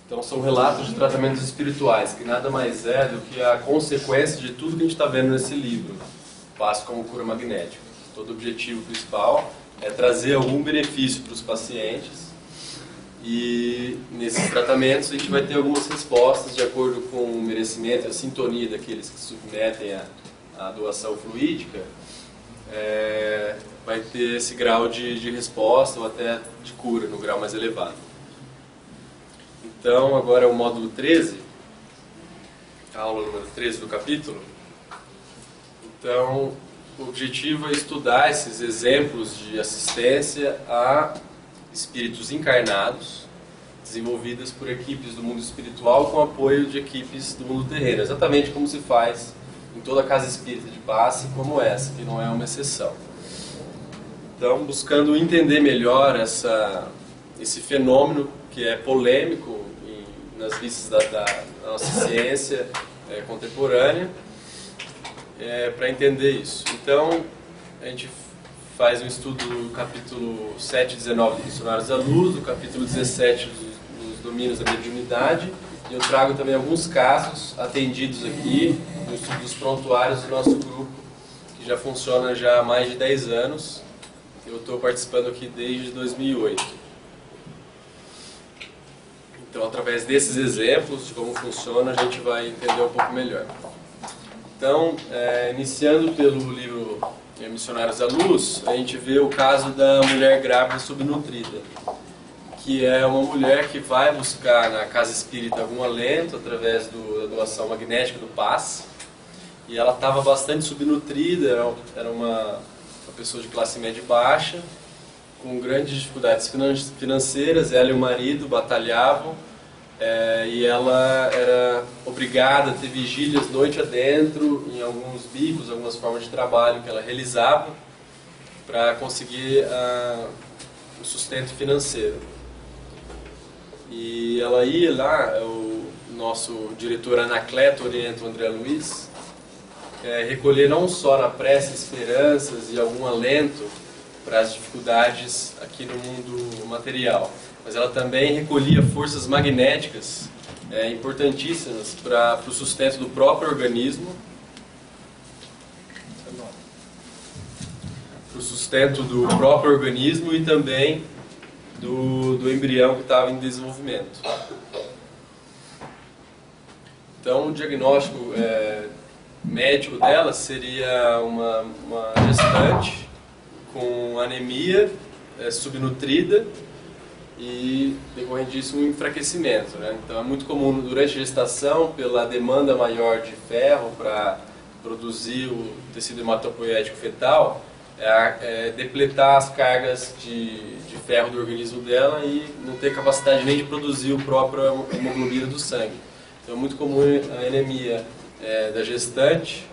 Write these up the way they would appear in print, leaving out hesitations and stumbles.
Então são relatos de tratamentos espirituais, que nada mais é do que a consequência de tudo que a gente está vendo nesse livro, Passe como Cura Magnética. Todo o objetivo principal é trazer algum benefício para os pacientes, e nesses tratamentos a gente vai ter algumas respostas de acordo com o merecimento e a sintonia daqueles que se submetem à doação fluídica. Vai ter esse grau de resposta ou até de cura no grau mais elevado. Então agora é o módulo 13, a aula número 13 do capítulo. Então o objetivo é estudar esses exemplos de assistência a espíritos encarnados, desenvolvidas por equipes do mundo espiritual com apoio de equipes do mundo terreno, exatamente como se faz em toda casa espírita de passe, como essa, que não é uma exceção. Então, buscando entender melhor esse fenômeno que é polêmico nas vistas da nossa ciência contemporânea, para entender isso. Então, a gente faz um estudo do capítulo 7 e 19 dos Missionários da Luz, do capítulo 17 dos Domínios da Mediunidade, e eu trago também alguns casos atendidos aqui no estudo dos prontuários do nosso grupo, que já funciona já há mais de 10 anos. Eu estou participando aqui desde 2008. Então, através desses exemplos de como funciona, a gente vai entender um pouco melhor. Então, iniciando pelo livro Missionários da Luz, a gente vê o caso da mulher grávida subnutrida, que é uma mulher que vai buscar na casa espírita algum alento através da doação magnética do passe, e ela estava bastante subnutrida, era uma pessoa de classe média baixa, com grandes dificuldades financeiras. Ela e o marido batalhavam, e ela era obrigada a ter vigílias noite adentro em alguns bicos, algumas formas de trabalho que ela realizava para conseguir o sustento financeiro. E ela ia lá, o nosso diretor Anacleto orienta o André Luiz, recolher não só na prece esperanças e algum alento para as dificuldades aqui no mundo material, mas ela também recolhia forças magnéticas importantíssimas para o sustento do próprio organismo, e também do embrião que estava em desenvolvimento. Então o diagnóstico médico dela seria uma gestante com anemia, subnutrida, e decorrente disso um enfraquecimento, né? Então é muito comum durante a gestação, pela demanda maior de ferro para produzir o tecido hematopoético fetal, depletar as cargas de ferro do organismo dela e não ter capacidade nem de produzir o próprio hemoglobina do sangue. Então é muito comum a anemia da gestante,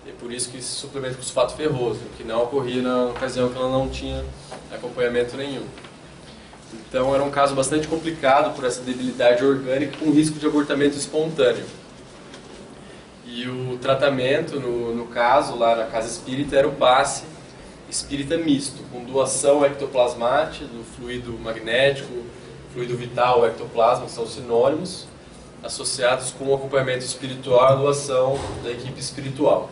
e por isso que se suplementa com sulfato ferroso, que não ocorria na ocasião que ela não tinha acompanhamento nenhum. Então era um caso bastante complicado por essa debilidade orgânica, com risco de abortamento espontâneo. E o tratamento, no caso, lá na casa espírita, era o passe espírita misto, com doação ectoplasmática do fluido magnético, fluido vital ou ectoplasma, que são sinônimos, associados com o acompanhamento espiritual e a doação da equipe espiritual.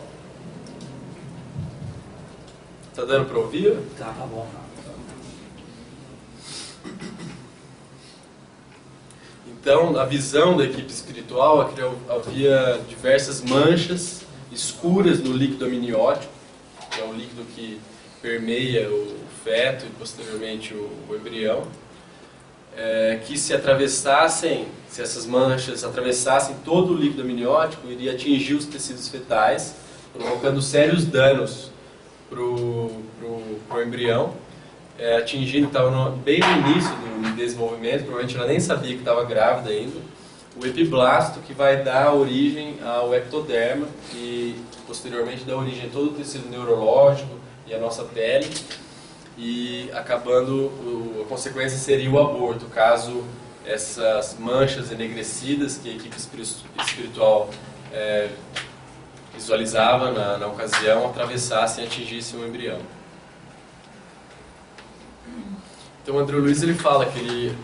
Tá dando para ouvir? Tá bom. Então, a visão da equipe espiritual é que havia diversas manchas escuras no líquido amniótico, que é um líquido que permeia o feto e posteriormente o embrião, que se essas manchas atravessassem todo o líquido amniótico, iria atingir os tecidos fetais, provocando sérios danos para o embrião, atingindo, estava bem no início do desenvolvimento, provavelmente ela nem sabia que estava grávida ainda, o epiblasto, que vai dar origem ao ectoderma e posteriormente dá origem a todo o tecido neurológico e a nossa pele, e acabando, a consequência seria o aborto, caso essas manchas enegrecidas que a equipe espiritual visualizava na ocasião atravessassem e atingissem o embrião. Então o André Luiz ele fala que ele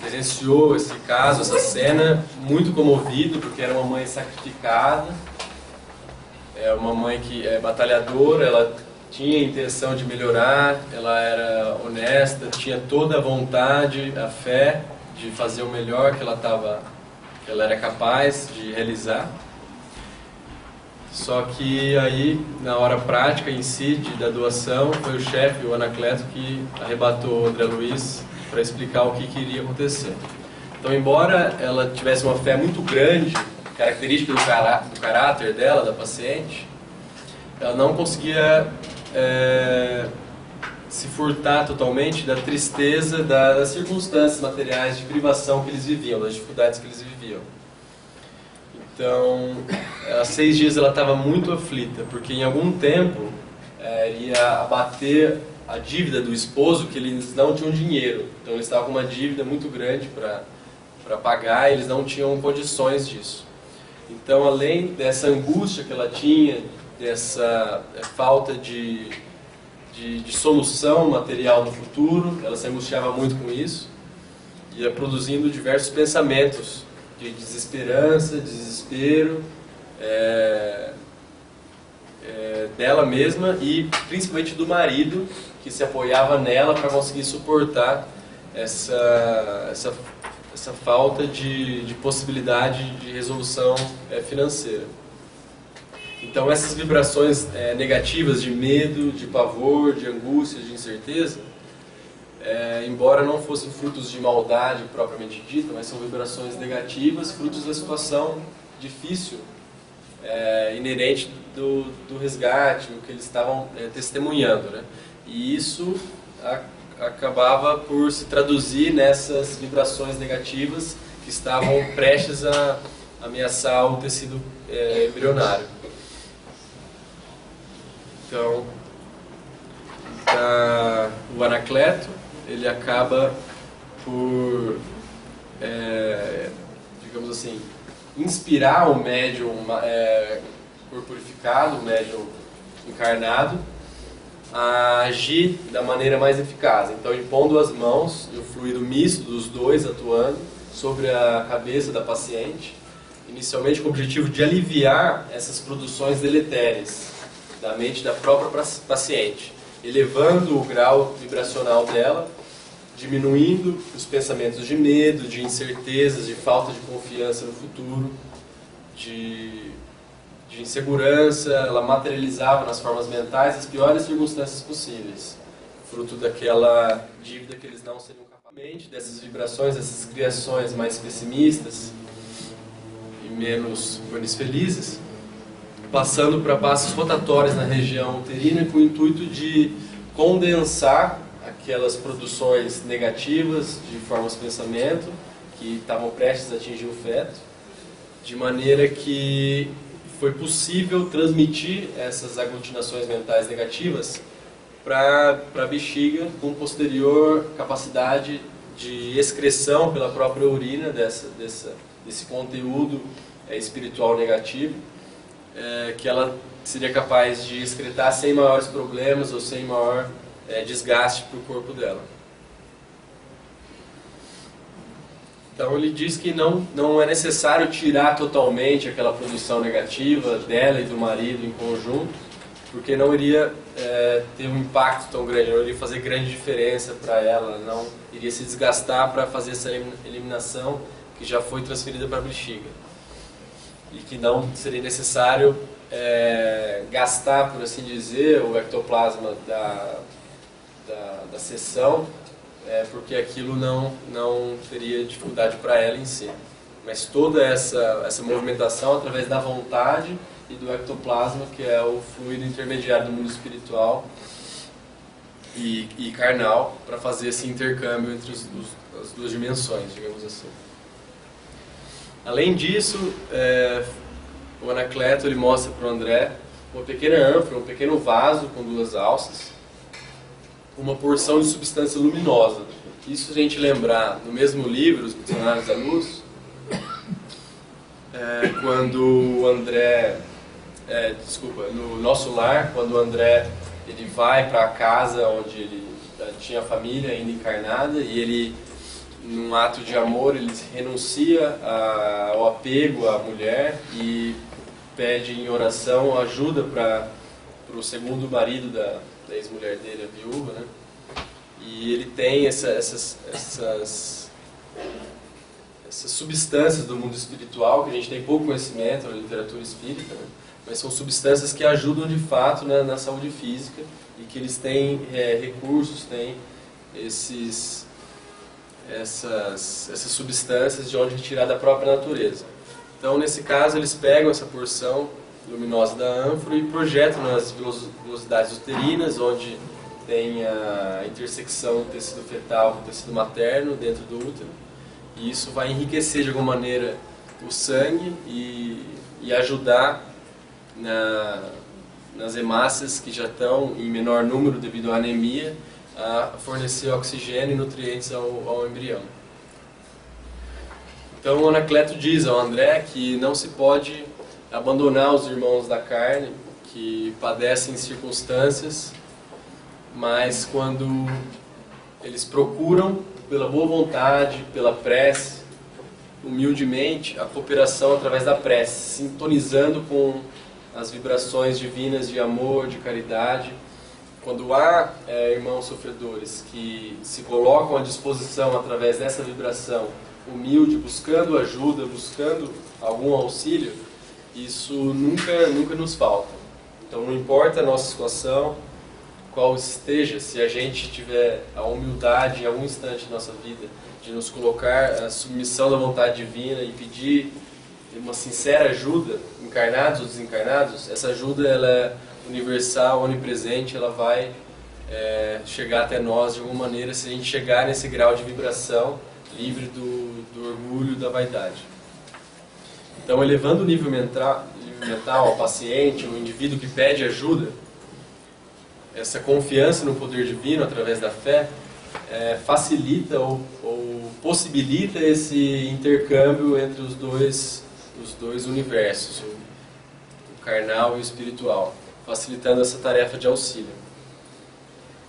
presenciou esse caso, essa cena, muito comovido, porque era uma mãe sacrificada, uma mãe que é batalhadora, ela tinha a intenção de melhorar, ela era honesta, tinha toda a vontade, a fé de fazer o melhor que ela era capaz de realizar. Só que aí, na hora prática em si, da doação, foi o chefe, o Anacleto, que arrebatou o André Luiz para explicar o que iria acontecer. Então, embora ela tivesse uma fé muito grande, característica do caráter dela, da paciente, ela não conseguia se furtar totalmente da tristeza das circunstâncias materiais de privação que eles viviam, das dificuldades que eles viviam. Então, há 6 dias ela estava muito aflita, porque em algum tempo iria abater a dívida do esposo, que eles não tinham dinheiro. Então eles estavam com uma dívida muito grande para pagar e eles não tinham condições disso. Então, além dessa angústia que ela tinha, dessa falta de solução material no futuro, ela se angustiava muito com isso, ia produzindo diversos pensamentos de desesperança, desespero dela mesma e principalmente do marido, que se apoiava nela para conseguir suportar essa falta de possibilidade de resolução financeira. Então essas vibrações negativas de medo, de pavor, de angústia, de incerteza, embora não fossem frutos de maldade propriamente dita, mas são vibrações negativas, frutos da situação difícil, inerente do resgate, o que eles estavam testemunhando, né? E isso acabava por se traduzir nessas vibrações negativas que estavam prestes a ameaçar o tecido embrionário. Então, o Anacleto, ele acaba por, digamos assim, inspirar o médium corporificado, o médium encarnado, a agir da maneira mais eficaz. Então, impondo as mãos, e o fluido misto dos dois atuando sobre a cabeça da paciente, inicialmente com o objetivo de aliviar essas produções deletérias da mente da própria paciente, elevando o grau vibracional dela, diminuindo os pensamentos de medo, de incertezas, de falta de confiança no futuro, de insegurança. Ela materializava nas formas mentais as piores circunstâncias possíveis, fruto daquela dívida que eles não seriam capazes, dessas vibrações, dessas criações mais pessimistas e menos felizes, passando para passos rotatórios na região uterina com o intuito de condensar aquelas produções negativas de formas de pensamento que estavam prestes a atingir o feto, de maneira que foi possível transmitir essas aglutinações mentais negativas para a bexiga com posterior capacidade de excreção pela própria urina desse conteúdo espiritual negativo, que ela seria capaz de excretar sem maiores problemas ou sem maior desgaste para o corpo dela. Então ele diz que não é necessário tirar totalmente aquela produção negativa dela e do marido em conjunto, porque não iria ter um impacto tão grande, não iria fazer grande diferença para ela, não iria se desgastar para fazer essa eliminação que já foi transferida para a bexiga. E que não seria necessário gastar, por assim dizer, o ectoplasma da sessão, porque aquilo não teria dificuldade para ela em si. Mas toda essa movimentação através da vontade e do ectoplasma, que é o fluido intermediário do mundo espiritual e carnal, para fazer esse intercâmbio entre as duas dimensões, digamos assim. Além disso, o Anacleto ele mostra para o André uma pequena ânfora, um pequeno vaso com 2 alças, uma porção de substância luminosa. Isso a gente lembrar no mesmo livro, Os Missionários da Luz, quando o André, no Nosso Lar, quando o André ele vai para a casa onde ele tinha a família ainda encarnada e ele num ato de amor, ele renuncia ao apego à mulher e pede em oração ajuda para o segundo marido da ex-mulher dele, a viúva, né? E ele tem essas substâncias do mundo espiritual, que a gente tem pouco conhecimento na literatura espírita, né? Mas são substâncias que ajudam de fato, né, na saúde física, e que eles têm recursos, têm essas substâncias de onde retirar da própria natureza. Então, nesse caso, eles pegam essa porção luminosa da ânfora e projetam nas velocidades uterinas, onde tem a intersecção do tecido fetal com o tecido materno dentro do útero. E isso vai enriquecer de alguma maneira o sangue e ajudar nas hemácias que já estão em menor número devido à anemia, a fornecer oxigênio e nutrientes ao embrião. Então o Anacleto diz ao André que não se pode abandonar os irmãos da carne, que padecem circunstâncias, mas quando eles procuram, pela boa vontade, pela prece, humildemente, a cooperação através da prece, sintonizando com as vibrações divinas de amor, de caridade. Quando há irmãos sofredores que se colocam à disposição através dessa vibração humilde, buscando ajuda, buscando algum auxílio, isso nunca nos falta. Então não importa a nossa situação, qual esteja, se a gente tiver a humildade em algum instante da nossa vida de nos colocar à submissão da vontade divina e pedir uma sincera ajuda, encarnados ou desencarnados, essa ajuda ela é universal, onipresente, ela vai chegar até nós de alguma maneira se a gente chegar nesse grau de vibração livre do orgulho, da vaidade. Então, elevando o nível mental ao paciente, o indivíduo que pede ajuda, essa confiança no poder divino através da fé facilita ou possibilita esse intercâmbio entre os dois universos, o carnal e o espiritual, facilitando essa tarefa de auxílio.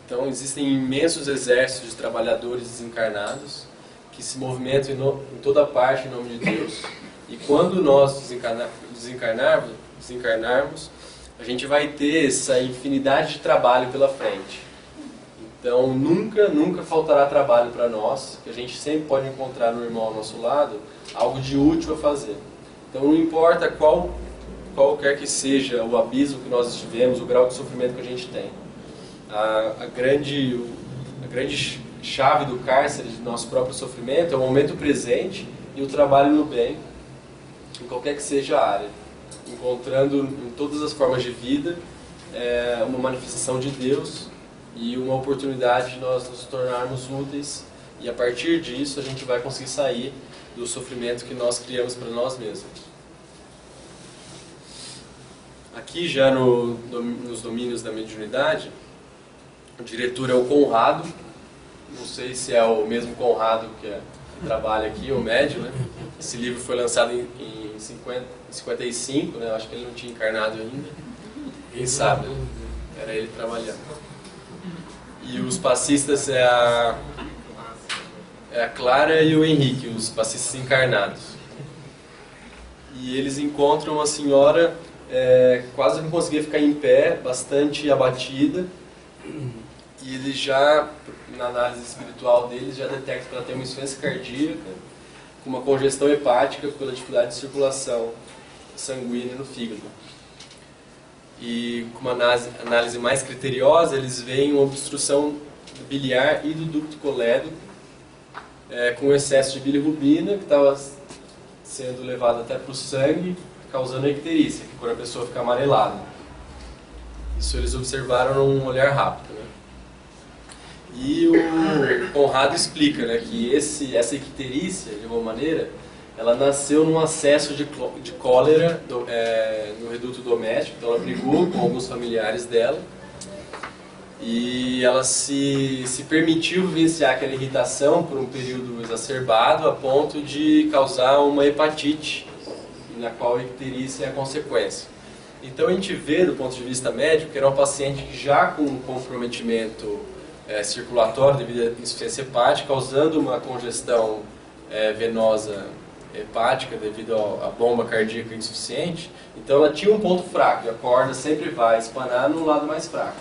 Então existem imensos exércitos de trabalhadores desencarnados que se movimentam em toda parte em nome de Deus. E quando nós desencarnarmos, a gente vai ter essa infinidade de trabalho pela frente. Então nunca faltará trabalho para nós, que a gente sempre pode encontrar no irmão ao nosso lado algo de útil a fazer. Então não importa qualquer que seja o abismo que nós estivemos, o grau de sofrimento que a gente tem. A grande chave do cárcere do nosso próprio sofrimento é o momento presente e o trabalho no bem, em qualquer que seja a área, encontrando em todas as formas de vida uma manifestação de Deus e uma oportunidade de nós nos tornarmos úteis, e a partir disso a gente vai conseguir sair do sofrimento que nós criamos para nós mesmos. Aqui já nos domínios da mediunidade, o diretor é o Conrado. Não sei se é o mesmo Conrado que trabalha aqui, o médium, né? Esse livro foi lançado em 55, né? Eu acho que ele não tinha encarnado ainda. Quem sabe, né? Era ele trabalhando. E os passistas é a Clara e o Henrique, os passistas encarnados. E eles encontram uma senhora quase não conseguia ficar em pé, bastante abatida. E eles já, na análise espiritual deles, já detectam que ela tem uma insuficiência cardíaca, com uma congestão hepática pela dificuldade de circulação sanguínea no fígado. E com uma análise mais criteriosa, eles veem uma obstrução biliar e do ducto colédoco, com excesso de bilirrubina, que estava sendo levado até para o sangue, causando a icterícia, que é quando a pessoa fica amarelada. Isso eles observaram num olhar rápido, né? E o Conrado explica, né, que essa icterícia, de alguma maneira, ela nasceu num acesso de cólera no reduto doméstico. Então ela brigou com alguns familiares dela e ela se permitiu vivenciar aquela irritação por um período exacerbado a ponto de causar uma hepatite, na qual a icterícia é a consequência. Então a gente vê, do ponto de vista médico, que era um paciente que já com comprometimento circulatória devido à insuficiência hepática, causando uma congestão venosa hepática devido à bomba cardíaca insuficiente. Então ela tinha um ponto fraco, e a corda sempre vai espanar no lado mais fraco.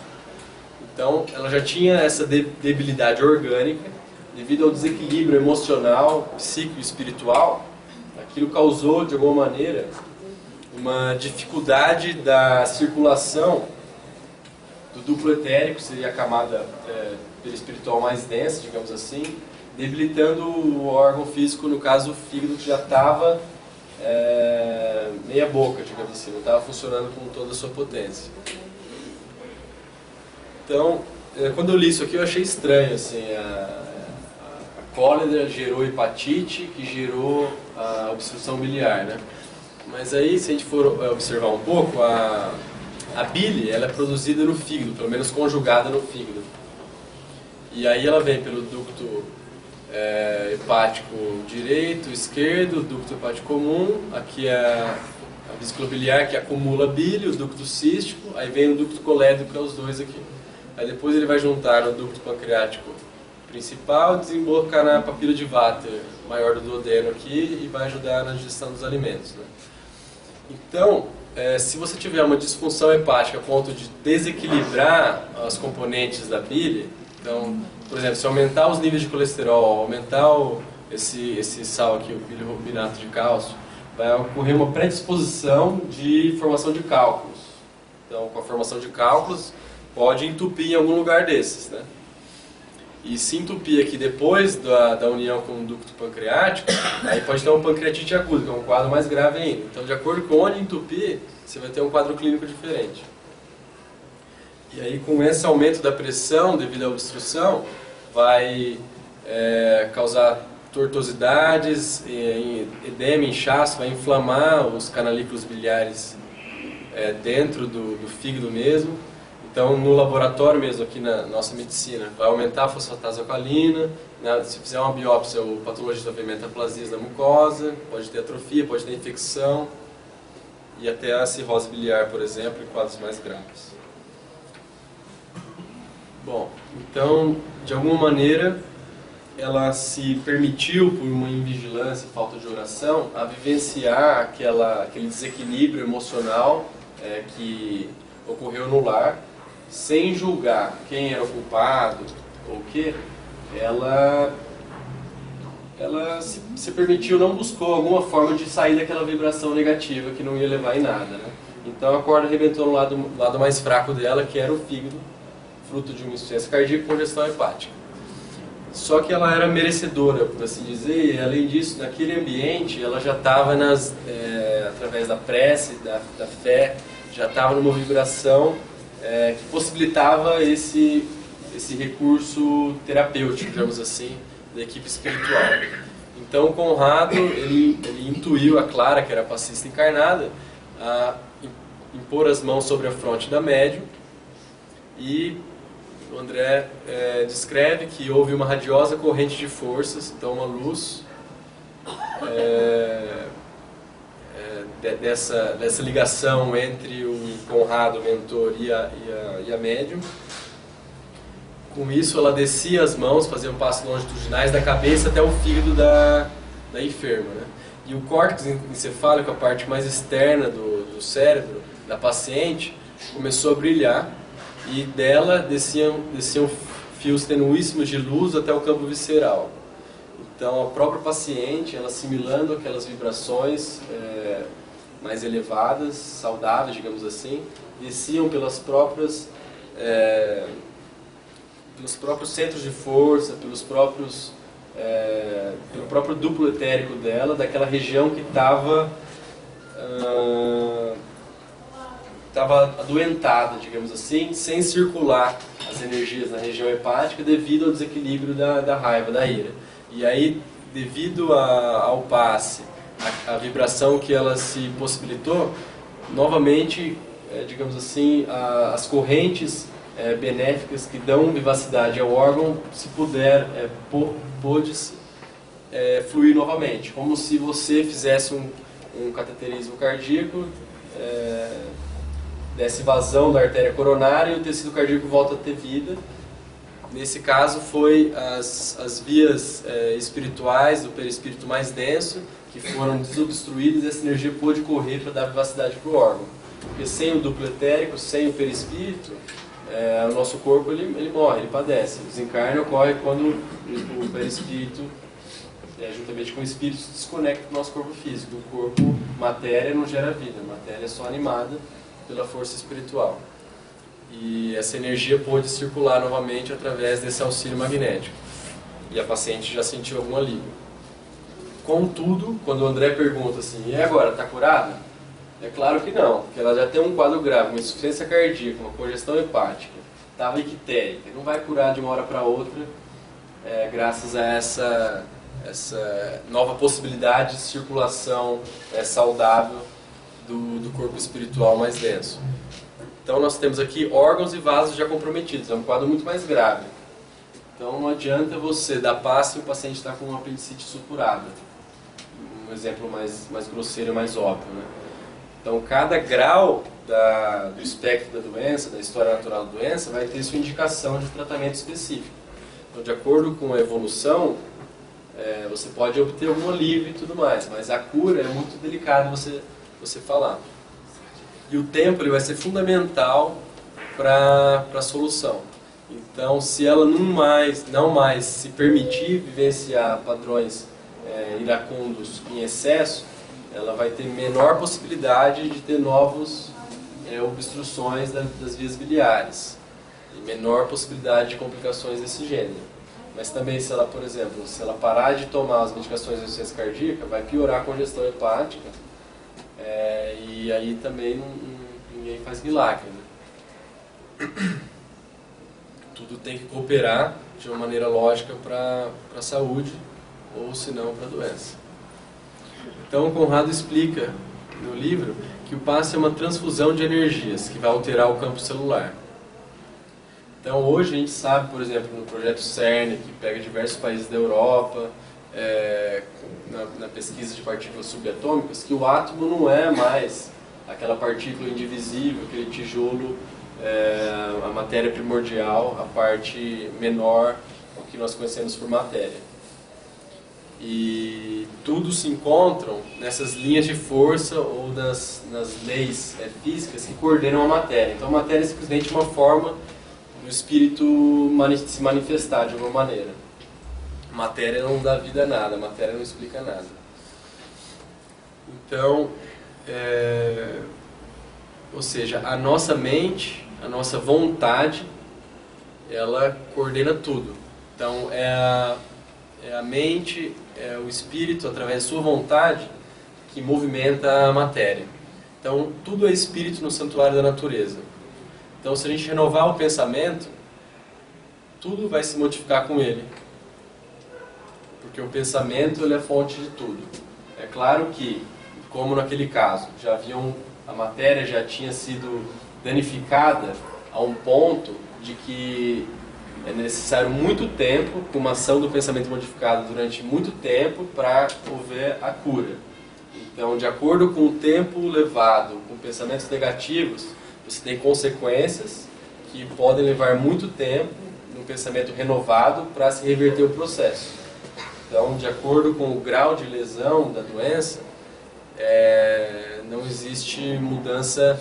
Então ela já tinha essa debilidade orgânica, devido ao desequilíbrio emocional, psíquico e espiritual. Aquilo causou, de alguma maneira, uma dificuldade da circulação do duplo etérico, seria a camada perispiritual mais densa, digamos assim, debilitando o órgão físico, no caso o fígado, que já estava meia boca, digamos assim, não estava funcionando com toda a sua potência. Então, quando eu li isso aqui, eu achei estranho, assim, a cólera gerou hepatite, que gerou a obstrução biliar, né? Mas aí, se a gente for observar um pouco, a bile, ela é produzida no fígado, pelo menos conjugada no fígado. E aí ela vem pelo ducto hepático direito, esquerdo, ducto hepático comum, aqui é a vesícula biliar que acumula bile, o ducto cístico, aí vem o ducto colédrico, que é os dois aqui. Aí depois ele vai juntar no ducto pancreático principal e desembocar na papila de Vater, maior do duodeno aqui, e vai ajudar na digestão dos alimentos, né? Então, se você tiver uma disfunção hepática a ponto de desequilibrar as componentes da bile, então, por exemplo, se aumentar os níveis de colesterol, aumentar esse sal aqui, o bilirrubinato de cálcio, vai ocorrer uma predisposição de formação de cálculos. Então, com a formação de cálculos, pode entupir em algum lugar desses, né? E se entupir aqui depois da união com o ducto pancreático, aí pode ter uma pancreatite aguda, que é um quadro mais grave ainda. Então, de acordo com onde entupir, você vai ter um quadro clínico diferente. E aí, com esse aumento da pressão devido à obstrução, vai causar tortuosidades, edema, inchaço, vai inflamar os canalículos biliares dentro do fígado mesmo. Então, no laboratório mesmo, aqui na nossa medicina, vai aumentar a fosfatase alcalina, né? Se fizer uma biópsia, o patologista vai ver metaplasias da mucosa, pode ter atrofia, pode ter infecção, e até a cirrose biliar, por exemplo, em quadros mais graves. Bom, então, de alguma maneira, ela se permitiu, por uma invigilância e falta de oração, a vivenciar aquele desequilíbrio emocional que ocorreu no lar, sem julgar quem era o culpado ou o que, ela se permitiu, não buscou alguma forma de sair daquela vibração negativa que não ia levar em nada, né? Então a corda arrebentou no lado mais fraco dela, que era o fígado, fruto de uma insuficiência cardíaca e congestão hepática. Só que ela era merecedora, por assim dizer, e além disso, naquele ambiente, ela já estava através da prece, da fé, já estava numa vibração que possibilitava esse recurso terapêutico, digamos assim, da equipe espiritual. Então o Conrado, ele intuiu a Clara, que era a passista encarnada, a impor as mãos sobre a fronte da médium, e o André descreve que houve uma radiosa corrente de forças, então uma luz dessa ligação entre o Conrado, o mentor, e a médium. Com isso, ela descia as mãos, fazia passos longitudinais da cabeça até o fígado da enferma, né? E o córtex encefálico, a parte mais externa do cérebro da paciente, começou a brilhar, e dela desciam fios tenuíssimos de luz até o campo visceral. Então, a própria paciente, ela assimilando aquelas vibrações mais elevadas, saudáveis, digamos assim, desciam pelos próprios centros de força, pelo próprio duplo etérico dela, daquela região que estava adoentada, digamos assim, sem circular as energias na região hepática devido ao desequilíbrio da raiva, da ira. E aí, devido ao passe, a vibração que ela se possibilitou, novamente, digamos assim, as correntes benéficas que dão vivacidade ao órgão, se puder, pôde fluir novamente, como se você fizesse um cateterismo cardíaco, desse vazão da artéria coronária e o tecido cardíaco volta a ter vida, Nesse caso foi as vias espirituais do perispírito mais denso que foram desobstruídas e essa energia pôde correr para dar vivacidade para o órgão. Porque sem o duplo etérico, sem o perispírito, o nosso corpo ele morre, ele padece. O desencarne ocorre quando o perispírito, juntamente com o espírito, se desconecta do nosso corpo físico. O corpo, matéria, não gera vida, a matéria é só animada pela força espiritual. E essa energia pôde circular novamente através desse auxílio magnético. E a paciente já sentiu algum alívio. Contudo, quando o André pergunta assim, e agora, está curada? É claro que não, porque ela já tem um quadro grave, uma insuficiência cardíaca, uma congestão hepática, estava ictérica, não vai curar de uma hora para outra, graças a essa nova possibilidade de circulação saudável do corpo espiritual mais denso. Então nós temos aqui órgãos e vasos já comprometidos, é um quadro muito mais grave. Então não adianta você dar passe e o paciente está com uma apendicite supurada. Um exemplo mais grosseiro e mais óbvio, né? Então cada grau do espectro da doença, da história natural da doença, vai ter sua indicação de tratamento específico. Então de acordo com a evolução, você pode obter algum alívio e tudo mais, mas a cura é muito delicado você falar. E o tempo ele vai ser fundamental para a solução. Então, se ela não mais se permitir vivenciar padrões iracundos em excesso, ela vai ter menor possibilidade de ter novas obstruções das vias biliares e menor possibilidade de complicações desse gênero. Mas também, se ela, por exemplo, se ela parar de tomar as medicações de insuficiência cardíaca, vai piorar a congestão hepática. E aí também ninguém faz milagre, né? Tudo tem que cooperar de uma maneira lógica para a saúde, ou se não para a doença. Então o Conrado explica no livro que o passe é uma transfusão de energias que vai alterar o campo celular. Então hoje a gente sabe, por exemplo, no projeto CERN, que pega diversos países da Europa, na pesquisa de partículas subatômicas, que o átomo não é mais aquela partícula indivisível, aquele tijolo, a matéria primordial, a parte menor, o que nós conhecemos por matéria. E tudo se encontram nessas linhas de força ou nas leis físicas que coordenam a matéria. Então a matéria é simplesmente uma forma do espírito se manifestar de alguma maneira. Matéria não dá vida a nada, matéria não explica nada. Então, ou seja, a nossa mente, a nossa vontade, ela coordena tudo. Então, é a mente, é o espírito, através da sua vontade, que movimenta a matéria. Então, tudo é espírito no santuário da natureza. Então, se a gente renovar o pensamento, tudo vai se modificar com ele. Porque o pensamento ele é a fonte de tudo. É claro que, como naquele caso, a matéria já tinha sido danificada a um ponto de que é necessário muito tempo, com uma ação do pensamento modificado durante muito tempo, para haver a cura. Então, de acordo com o tempo levado com pensamentos negativos, você tem consequências que podem levar muito tempo no pensamento renovado para se reverter o processo. Então, de acordo com o grau de lesão da doença, não existe mudança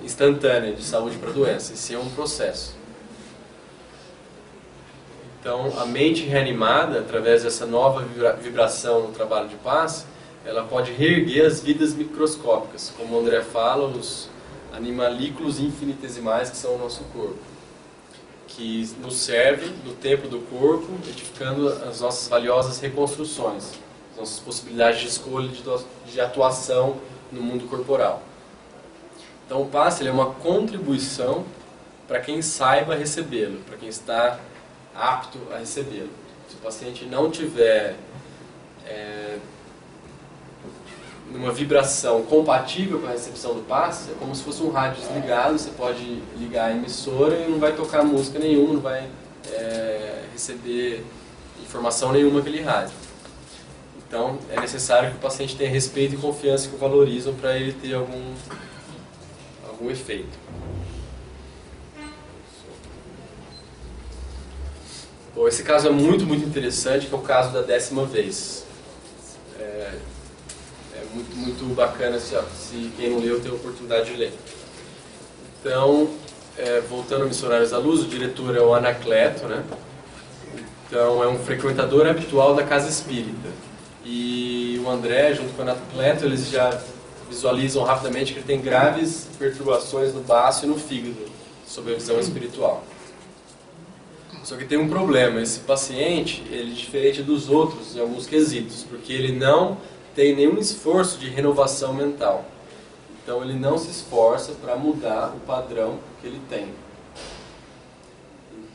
instantânea de saúde para a doença. Esse é um processo. Então, a mente reanimada, através dessa nova vibração no trabalho de passe, ela pode reerguer as vidas microscópicas, como o André fala, os animalículos infinitesimais que são o nosso corpo, que nos serve no tempo do corpo, edificando as nossas valiosas reconstruções, as nossas possibilidades de escolha de atuação no mundo corporal. Então o passe é uma contribuição para quem saiba recebê-lo, para quem está apto a recebê-lo. Se o paciente não tiver numa vibração compatível com a recepção do passe, é como se fosse um rádio desligado, você pode ligar a emissora e não vai tocar música nenhuma, não vai receber informação nenhuma aquele rádio. Então é necessário que o paciente tenha respeito e confiança que o valorizam para ele ter algum efeito. Bom, esse caso é muito interessante, que é o caso da 10ª vez. É muito bacana, se quem não leu tem a oportunidade de ler. Então, voltando ao Missionários da Luz, o diretor é o Anacleto, né? Então, é um frequentador habitual da casa espírita. E o André, junto com o Anacleto, eles já visualizam rapidamente que ele tem graves perturbações no baço e no fígado, sob a visão espiritual. Só que tem um problema, esse paciente, ele é diferente dos outros em alguns quesitos, porque ele não tem nenhum esforço de renovação mental. Então ele não se esforça para mudar o padrão que ele tem.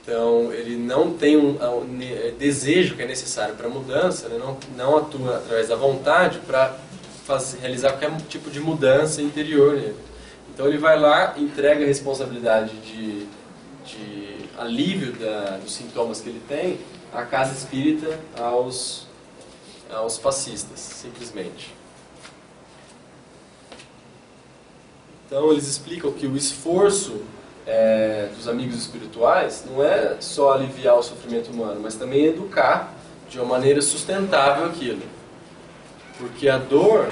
Então ele não tem um desejo que é necessário para a mudança, né? Não atua através da vontade para realizar qualquer tipo de mudança interior nele. Então ele vai lá, entrega a responsabilidade de alívio dos sintomas que ele tem à casa espírita, aos passistas, simplesmente. Então eles explicam que o esforço dos amigos espirituais não é só aliviar o sofrimento humano, mas também educar de uma maneira sustentável aquilo. Porque a dor,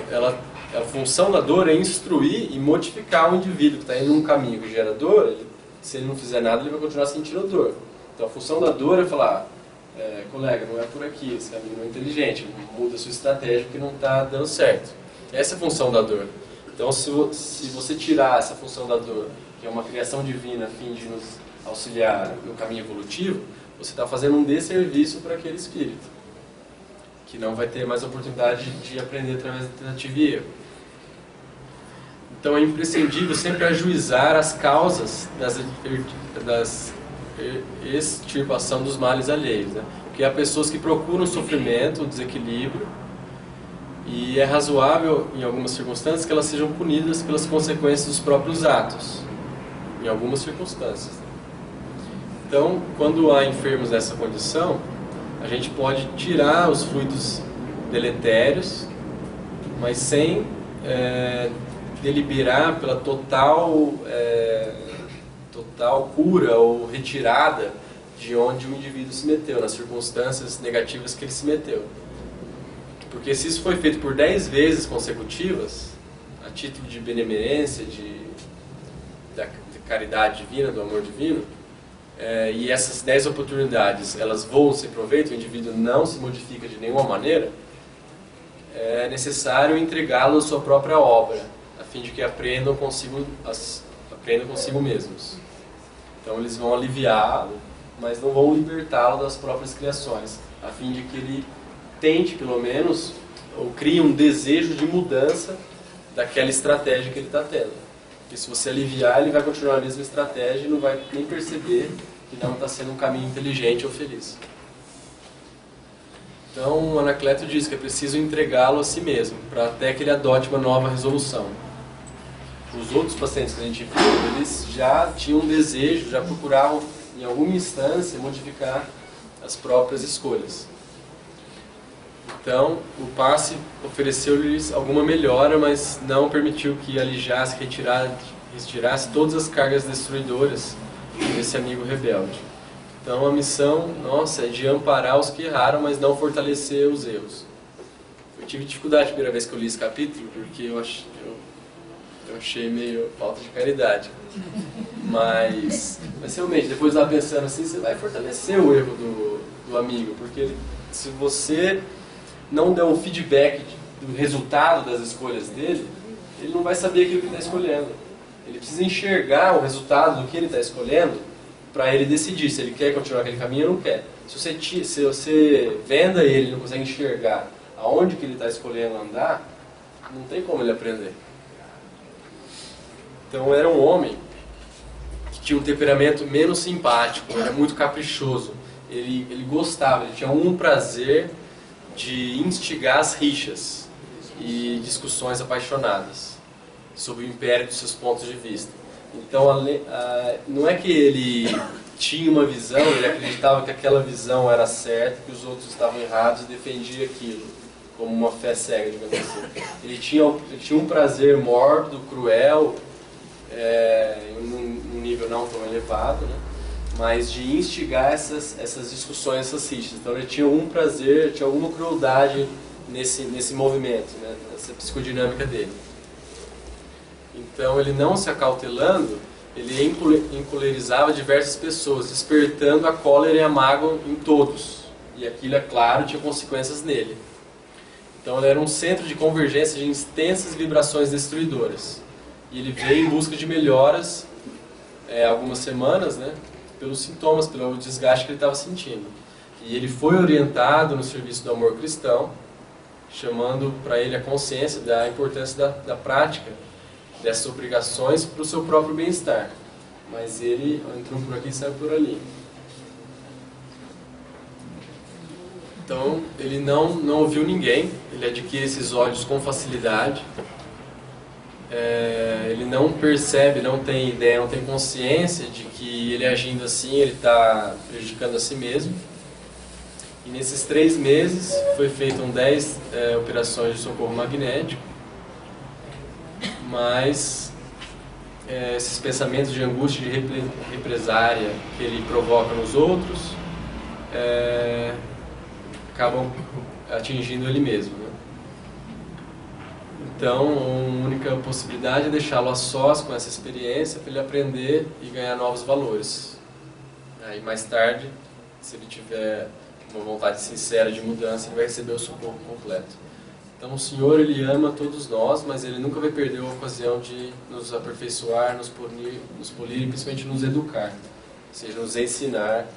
a função da dor é instruir e modificar o indivíduo que está indo num caminho que gera dor. Se ele não fizer nada, ele vai continuar sentindo dor. Então a função da dor é falar, colega, não é por aqui, esse caminho não é inteligente, muda a sua estratégia porque não está dando certo. Essa é a função da dor. Então se você tirar essa função da dor, que é uma criação divina a fim de nos auxiliar no caminho evolutivo, você está fazendo um desserviço para aquele espírito, que não vai ter mais oportunidade de aprender através da tentativa e erro. Então é imprescindível sempre ajuizar as causas da extirpação dos males alheios, né? Porque há pessoas que procuram sofrimento, desequilíbrio, e é razoável, em algumas circunstâncias, que elas sejam punidas pelas consequências dos próprios atos, em algumas circunstâncias. Então, quando há enfermos nessa condição, a gente pode tirar os fluidos deletérios, mas sem deliberar pela total cura ou retirada de onde o indivíduo se meteu, nas circunstâncias negativas que ele se meteu. Porque se isso foi feito por 10 vezes consecutivas, a título de benemerência, de caridade divina, do amor divino, e essas 10 oportunidades elas vão se aproveitam, o indivíduo não se modifica de nenhuma maneira, é necessário entregá-lo à sua própria obra, a fim de que aprendam consigo mesmos. Então eles vão aliviá-lo, mas não vão libertá-lo das próprias criações, a fim de que ele tente, pelo menos, ou crie um desejo de mudança daquela estratégia que ele está tendo. Porque se você aliviar, ele vai continuar a mesma estratégia e não vai nem perceber que não está sendo um caminho inteligente ou feliz. Então, o Anacleto diz que é preciso entregá-lo a si mesmo, para até que ele adote uma nova resolução. Os outros pacientes que a gente viu, eles já tinham um desejo, já procuravam, em alguma instância, modificar as próprias escolhas. Então, o passe ofereceu-lhes alguma melhora, mas não permitiu que alijasse, retirasse todas as cargas destruidoras desse amigo rebelde. Então, a missão nossa é de amparar os que erraram, mas não fortalecer os erros. Eu tive dificuldade a primeira vez que eu li esse capítulo, porque eu achei meio falta de caridade. Mas realmente, depois lá pensando assim, você vai fortalecer o erro do amigo, porque se você não der um feedback do resultado das escolhas dele, ele não vai saber aquilo que ele está escolhendo. Ele precisa enxergar o resultado do que ele está escolhendo para ele decidir se ele quer continuar aquele caminho ou não quer. Se você venda ele e não consegue enxergar aonde que ele está escolhendo andar, não tem como ele aprender. Então era um homem que tinha um temperamento menos simpático, era muito caprichoso. Ele gostava, ele tinha um prazer de instigar as rixas e discussões apaixonadas sobre o império dos seus pontos de vista. Então, não é que ele tinha uma visão, ele acreditava que aquela visão era certa, que os outros estavam errados e defendia aquilo, como uma fé cega, digamos assim. Ele tinha um prazer mórbido, cruel, num nível não tão elevado, né? mas de instigar essas discussões, essas rixas. Então ele tinha algum prazer, tinha alguma crueldade nesse movimento, né, nessa psicodinâmica dele. Então ele, não se acautelando, ele encolerizava diversas pessoas, despertando a cólera e a mágoa em todos. E aquilo, é claro, tinha consequências nele. Então ele era um centro de convergência de intensas vibrações destruidoras. E ele veio em busca de melhoras, algumas semanas, né, pelos sintomas, pelo desgaste que ele estava sentindo. E ele foi orientado no serviço do amor cristão, chamando para ele a consciência da importância da prática dessas obrigações para o seu próprio bem-estar. Mas ele entrou por aqui e saiu por ali. Então, ele não ouviu ninguém, ele adquire esses ódios com facilidade, ele não percebe, não tem ideia, não tem consciência de que ele agindo assim, ele está prejudicando a si mesmo. E nesses 3 meses foi feito 10 operações de socorro magnético, mas esses pensamentos de angústia, de represária que ele provoca nos outros, acabam atingindo ele mesmo, né? Então, a única possibilidade é deixá-lo a sós com essa experiência para ele aprender e ganhar novos valores. Aí mais tarde, se ele tiver uma vontade sincera de mudança, ele vai receber o socorro completo. Então o Senhor, Ele ama todos nós, mas Ele nunca vai perder a ocasião de nos aperfeiçoar, nos polir e principalmente nos educar, ou seja, nos ensinar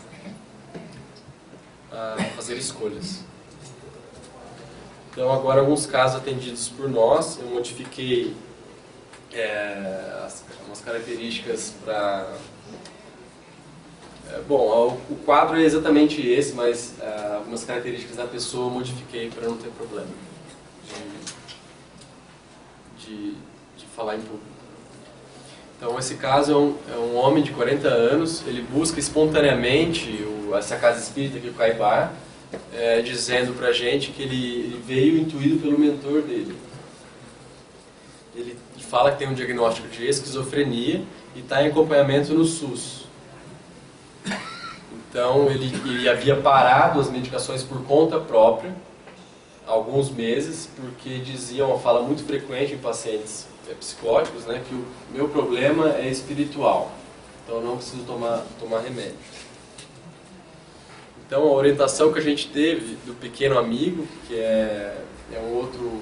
a fazer escolhas. Então agora, alguns casos atendidos por nós, eu modifiquei umas características para... Bom, o quadro é exatamente esse, mas algumas características da pessoa eu modifiquei para não ter problema de falar em público. Então esse caso é um homem de 40 anos, ele busca espontaneamente essa casa espírita aqui, o Caibar, dizendo pra gente que ele veio intuído pelo mentor dele. Ele fala que tem um diagnóstico de esquizofrenia e está em acompanhamento no SUS. Então ele havia parado as medicações por conta própria há alguns meses, porque diziam, uma fala muito frequente em pacientes psicóticos, né, que o meu problema é espiritual, então eu não preciso tomar remédio. Então a orientação que a gente teve do pequeno amigo, que é um outro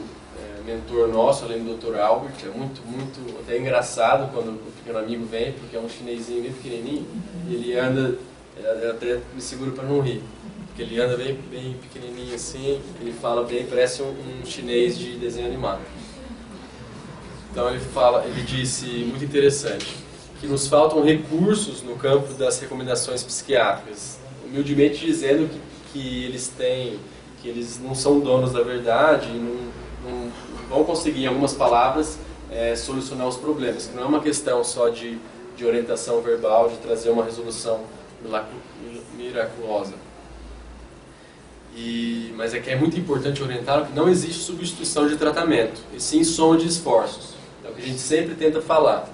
mentor nosso, além do Dr. Albert, é muito até engraçado quando o pequeno amigo vem, porque é um chinesinho bem pequenininho, e ele anda, eu até me seguro para não rir, porque ele anda bem pequenininho assim, ele fala bem, parece um chinês de desenho animado. Então ele disse, muito interessante, que nos faltam recursos no campo das recomendações psiquiátricas, humildemente dizendo que eles não são donos da verdade e não vão conseguir, em algumas palavras, solucionar os problemas, que não é uma questão só de orientação verbal, de trazer uma resolução miraculosa. Mas é que é muito importante orientar que não existe substituição de tratamento, e sim soma de esforços. É o que a gente sempre tenta falar,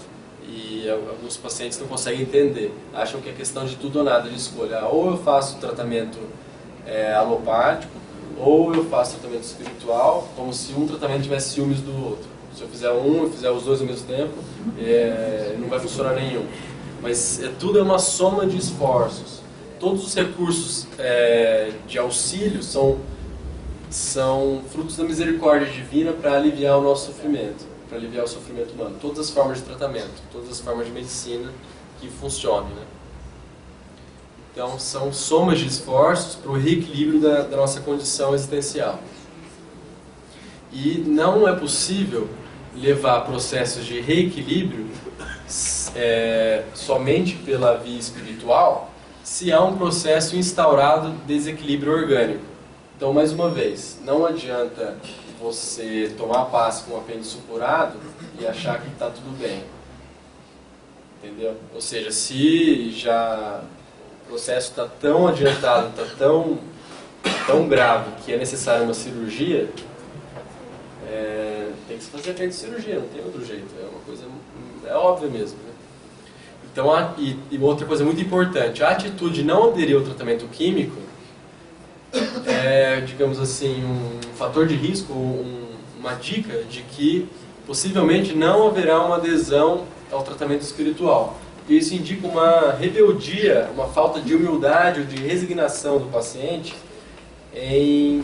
e alguns pacientes não conseguem entender, acham que é questão de tudo ou nada, de escolha. Ou eu faço tratamento alopático, ou eu faço tratamento espiritual, como se um tratamento tivesse ciúmes do outro. Se eu fizer eu fizer os dois ao mesmo tempo, não vai funcionar nenhum. Mas tudo é uma soma de esforços. Todos os recursos de auxílio são frutos da misericórdia divina para aliviar o nosso sofrimento, para aliviar o sofrimento humano. Todas as formas de tratamento, todas as formas de medicina que funcionem, né? Então são somas de esforços para o reequilíbrio da nossa condição existencial. E não é possível levar processos de reequilíbrio somente pela via espiritual, se há um processo instaurado de desequilíbrio orgânico. Então, mais uma vez, não adianta você tomar passe com o apêndice supurado e achar que está tudo bem. Entendeu? Ou seja, se já o processo está tão adiantado, está tão grave que é necessária uma cirurgia, tem que se fazer apêndice cirurgia, não tem outro jeito. É uma coisa óbvia mesmo, né? Então, e outra coisa muito importante, a atitude de não aderir ao tratamento químico é, digamos assim, um fator de risco, uma dica de que possivelmente não haverá uma adesão ao tratamento espiritual. E isso indica uma rebeldia, uma falta de humildade ou de resignação do paciente em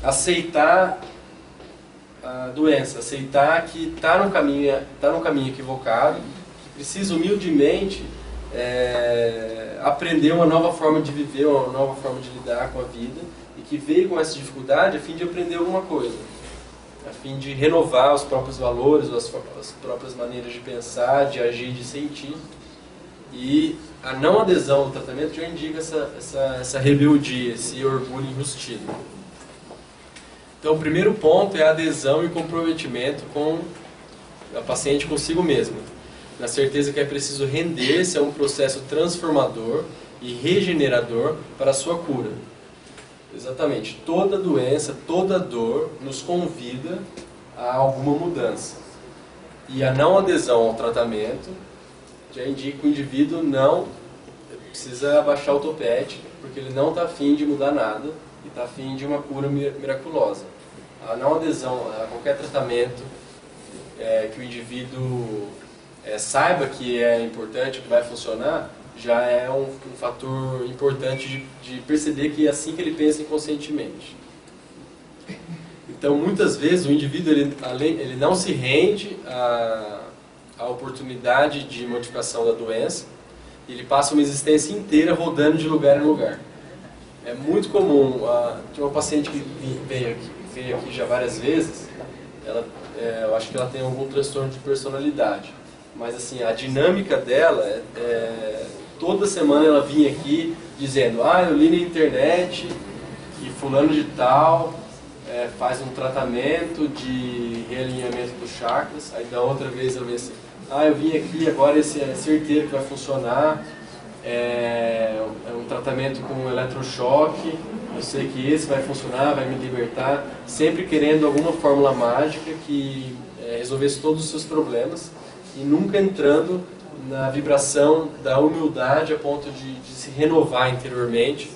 aceitar a doença, aceitar que está no caminho equivocado, que precisa humildemente aprender uma nova forma de viver, uma nova forma de lidar com a vida, e que veio com essa dificuldade a fim de aprender alguma coisa, a fim de renovar os próprios valores, as próprias maneiras de pensar, de agir, de sentir. E a não adesão ao tratamento já indica essa rebeldia, esse orgulho enrustido. Então, o primeiro ponto é a adesão e comprometimento com a paciente consigo mesma, na certeza que é preciso render-se a um processo transformador e regenerador para a sua cura. Exatamente, toda doença, toda dor nos convida a alguma mudança. E a não adesão ao tratamento já indica que o indivíduo não precisa abaixar o topete, porque ele não está afim de mudar nada e está afim de uma cura miraculosa. A não adesão a qualquer tratamento que o indivíduo saiba que é importante, que vai funcionar, já é um fator importante de perceber que é assim que ele pensa inconscientemente. Então, muitas vezes, o indivíduo ele não se rende à oportunidade de modificação da doença, ele passa uma existência inteira rodando de lugar em lugar. É muito comum, tinha uma paciente que veio aqui já várias vezes, eu acho que ela tem algum transtorno de personalidade, mas assim, a dinâmica dela toda semana ela vinha aqui dizendo: eu li na internet que fulano de tal faz um tratamento de realinhamento dos chakras. Aí da outra vez ela veio assim: eu vim aqui, agora esse é certeiro que vai funcionar, é um tratamento com eletrochoque, eu sei que esse vai funcionar, vai me libertar, sempre querendo alguma fórmula mágica que resolvesse todos os seus problemas e nunca entrando na vibração da humildade a ponto de se renovar interiormente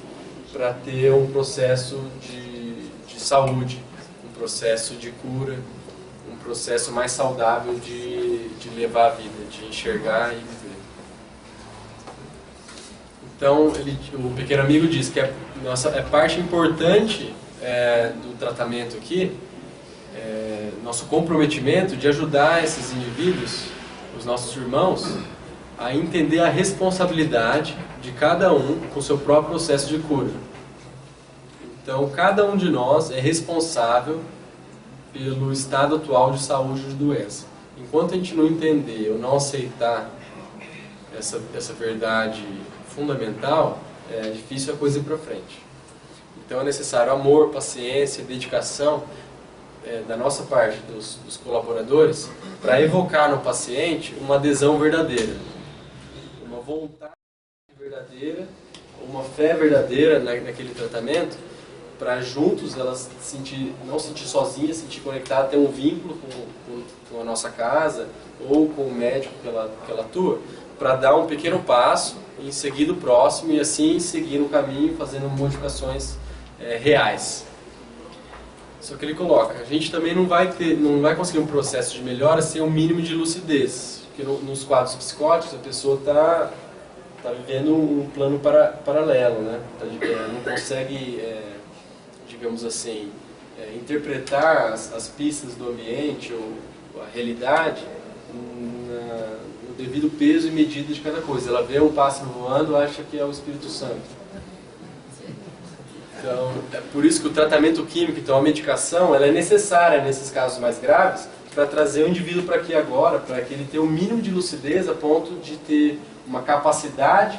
para ter um processo de saúde, um processo de cura, um processo mais saudável de levar a vida, de enxergar e viver. Então, o pequeno amigo diz que é parte importante do tratamento aqui, nosso comprometimento de ajudar esses indivíduos, os nossos irmãos, a entender a responsabilidade de cada um com o seu próprio processo de cura. Então, cada um de nós é responsável pelo estado atual de saúde de doença. Enquanto a gente não entender ou não aceitar essa verdade fundamental, é difícil a coisa ir para frente. Então é necessário amor, paciência, dedicação da nossa parte, dos colaboradores, para evocar no paciente uma adesão verdadeira, uma vontade verdadeira, uma fé verdadeira naquele tratamento, para juntos elas não sentir sozinhas, sentir conectada, ter um vínculo com a nossa casa ou com o médico que ela atua, para dar um pequeno passo, em seguida o próximo, e assim seguir no caminho, fazendo modificações reais. Só que ele coloca, a gente também não vai conseguir um processo de melhora sem um mínimo de lucidez, porque nos quadros psicóticos a pessoa está vivendo um plano paralelo, né? Não consegue, digamos assim, interpretar as pistas do ambiente ou a realidade no devido peso e medida de cada coisa. Ela vê um pássaro voando, acha que é o Espírito Santo. Então, é por isso que o tratamento químico, então a medicação, ela é necessária nesses casos mais graves para trazer o indivíduo para aqui agora, para que ele tenha o mínimo de lucidez a ponto de ter uma capacidade